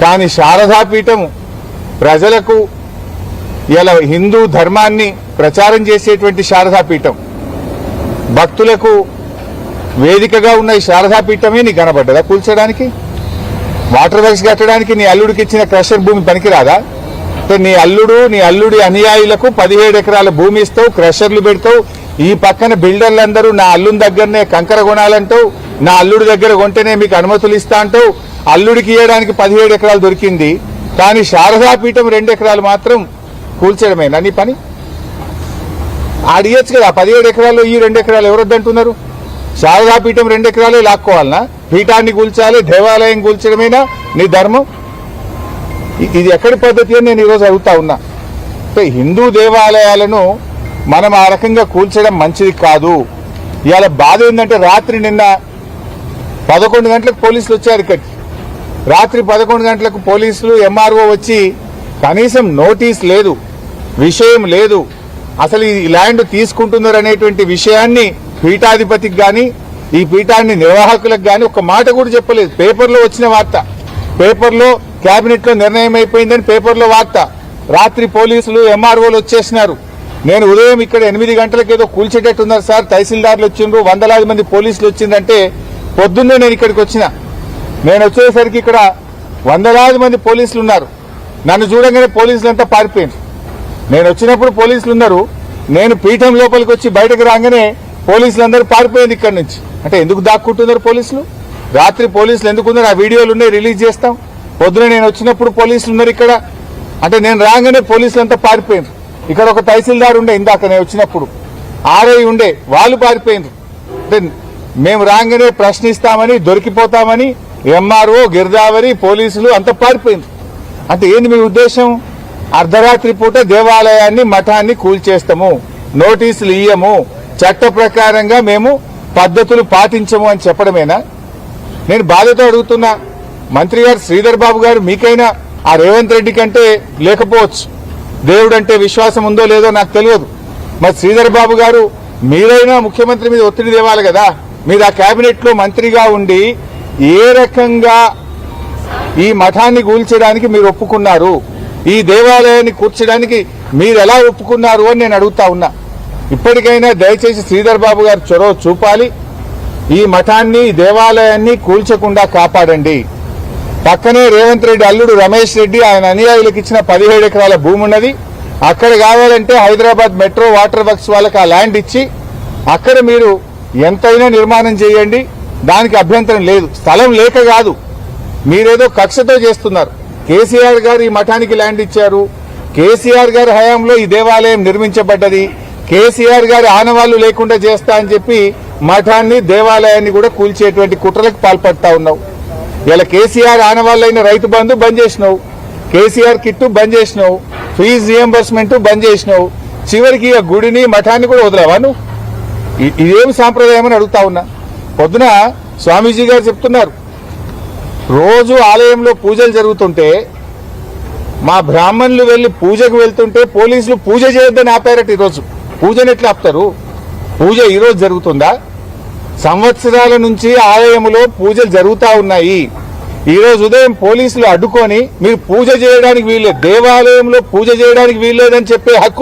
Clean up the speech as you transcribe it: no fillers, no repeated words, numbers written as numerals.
కానీ శారదాపీఠం ప్రజలకు ఇలా హిందూ ధర్మాన్ని ప్రచారం చేసేటువంటి శారదాపీఠం, భక్తులకు వేదికగా ఉన్న ఈ శారదాపీఠమే నీ కనబడ్డదా కూల్చడానికి? వాటర్ వర్క్స్ కట్టడానికి నీ అల్లుడికి ఇచ్చిన క్రషర్ భూమి పనికిరాదా? నీ అల్లుడి అనుయాయులకు 17 ఎకరాల భూమి ఇస్తావు, క్రషర్లు పెడతావు. ఈ పక్కన బిల్డర్లందరూ నా అల్లుని దగ్గరనే కంకర కొనాలంటావు, నా అల్లుడి దగ్గర కొంటేనే మీకు అనుమతులు ఇస్తా అంటావు. అల్లుడికి ఇవ్వడానికి 17 ఎకరాలు దొరికింది, కానీ శారదాపీఠం 2 ఎకరాలు మాత్రం కూల్చడమేనా నీ పని? ఆడియచ్చు కదా 17 ఎకరాలు, ఈ 2 ఎకరాలు ఎవరొద్దంటున్నారు? శారదాపీఠం 2 ఎకరాలే లాక్కోవాలనా? పీఠాన్ని కూల్చాలి, దేవాలయం కూల్చడమేనా నీ ధర్మం? ఇది ఎక్కడి పద్ధతి అని నేను ఈరోజు అడుగుతా ఉన్నా. హిందూ దేవాలయాలను మనం ఆ రకంగా కూల్చడం మంచిది కాదు. ఇవాళ బాధ ఏంటంటే రాత్రి నిన్న 11 గంటలకు పోలీసులు వచ్చారు ఇక్కడికి. రాత్రి 11 గంటలకు పోలీసులు ఎంఆర్ఓ వచ్చి కనీసం నోటీస్ లేదు, విషయం లేదు, అసలు ఈ ల్యాండ్ తీసుకుంటున్నారు అనేటువంటి విషయాన్ని పీఠాధిపతికి గాని ఈ పీఠాన్ని నిర్వాహకులకు గాని ఒక మాట కూడా చెప్పలేదు. పేపర్లో వచ్చిన వార్త, పేపర్లో కేబినెట్ లో నిర్ణయం అయిపోయిందని పేపర్లో వార్త. రాత్రి పోలీసులు ఎంఆర్ఓలు వచ్చేసినారు. నేను ఉదయం ఇక్కడ 8 గంటలకు ఏదో కూల్చేటట్టున్నారు సార్, తహసీల్దార్లు వచ్చిండ్రు, వందలాది మంది పోలీసులు వచ్చిందంటే పొద్దున్నే నేను ఇక్కడికి వచ్చిన. నేను వచ్చేసరికి ఇక్కడ వందలాది మంది పోలీసులు ఉన్నారు. నన్ను చూడగానే పోలీసులంతా పారిపోయారు. నేను వచ్చినప్పుడు పోలీసులు ఉన్నారు, నేను పీఠం లోపలికి వచ్చి బయటకు రాగానే పోలీసులందరూ పారిపోయింది ఇక్కడి నుంచి. అంటే ఎందుకు దాక్కుంటున్నారు పోలీసులు? రాత్రి పోలీసులు ఎందుకున్నారు? ఆ వీడియోలు ఉన్నాయి, రిలీజ్ చేస్తాం. పొద్దున నేను వచ్చినప్పుడు పోలీసులు ఉన్నారు ఇక్కడ, అంటే నేను రాగానే పోలీసులంతా పారిపోయారు. ఇక్కడ ఒక తహసీల్దార్ ఉండే ఇందాక నేను వచ్చినప్పుడు, ఆర్ఐ ఉండే, వాళ్ళు పారిపోయారు. అంటే మేము రాగానే ప్రశ్నిస్తామని, దొరికిపోతామని ఎంఆర్ఓ, గిరిదావరి, పోలీసులు అంతా పారిపోయింది. అంటే ఏంది మీ ఉద్దేశం? అర్ధరాత్రి పూట దేవాలయాన్ని, మఠాన్ని కూల్చేస్తాము, నోటీసులు ఇయ్యము, చట్ట ప్రకారంగా మేము పద్ధతులు పాటించము అని చెప్పడమేనా? నేను బాధతో అడుగుతున్నా, మంత్రి గారు శ్రీధర్ బాబు గారు, మీకైనా ఆ రేవంత్ రెడ్డి కంటే లేకపోవచ్చు, దేవుడు అంటే విశ్వాసం ఉందో లేదో నాకు తెలియదు. మరి శ్రీధర్ బాబు గారు మీరైనా ముఖ్యమంత్రి మీద ఒత్తిడి తేవాలి కదా. మీరు ఆ కేబినెట్ లో మంత్రిగా ఉండి ఏ రకంగా ఈ మఠాన్ని కూల్చడానికి మీరు ఒప్పుకున్నారు, ఈ దేవాలయాన్ని కూర్చడానికి మీరు ఎలా ఒప్పుకున్నారు అని నేను అడుగుతా ఉన్నా. ఇప్పటికైనా దయచేసి శ్రీధర్ బాబు గారు చొరవ చూపాలి, ఈ మఠాన్ని, దేవాలయాన్ని కూల్చకుండా కాపాడండి. పక్కనే రేవంత్ రెడ్డి అల్లుడు రమేష్ రెడ్డి ఆయన అనుయాయులకు ఇచ్చిన 17 ఎకరాల భూమి ఉన్నది. అక్కడ కావాలంటే హైదరాబాద్ మెట్రో వాటర్ వర్క్స్ వాళ్ళకి ఆ ల్యాండ్ ఇచ్చి అక్కడ మీరు ఎంతైనా నిర్మాణం చేయండి, దానికి అభ్యంతరం లేదు. స్థలం లేక కాదు, మీరేదో కక్షతో చేస్తున్నారు. కేసీఆర్ గారు ఈ మఠానికి ల్యాండ్ ఇచ్చారు, కేసీఆర్ గారి హయాంలో ఈ దేవాలయం నిర్మించబడ్డది, కేసీఆర్ గారి ఆనవాళ్లు లేకుండా చేస్తా అని చెప్పి మఠాన్ని, దేవాలయాన్ని కూడా కూల్చేటువంటి కుట్రలకు పాల్పడతా ఉన్నావు. ఇలా కేసీఆర్ ఆనవాళ్ళైన రైతు బంధు బంద్ చేసినావు, కేసీఆర్ కిట్టు బంద్ చేసినావు, ఫీజు రియంబర్స్మెంట్ బంద్ చేసినావు, చివరికి ఆ గుడిని, మఠాన్ని కూడా వదిలేవా నువ్వు? ఇదేమి సాంప్రదాయం అని అడుగుతా ఉన్నా. పొద్దున స్వామీజీ గారు చెప్తున్నారు, రోజు ఆలయంలో పూజలు జరుగుతుంటే మా బ్రాహ్మణులు వెళ్లి పూజకు వెళ్తుంటే పోలీసులు పూజ చేయొద్దని ఆపారట. ఈరోజు పూజను ఎట్లా ఆపుతారు? పూజ ఈరోజు జరుగుతుందా? సంవత్సరాల నుంచి ఆలయంలో పూజలు జరుగుతా ఉన్నాయి. ఈ రోజు ఉదయం పోలీసులు అడ్డుకొని మీరు పూజ చేయడానికి వీల్లేదు, దేవాలయంలో పూజ చేయడానికి వీల్లేదని చెప్పే హక్కు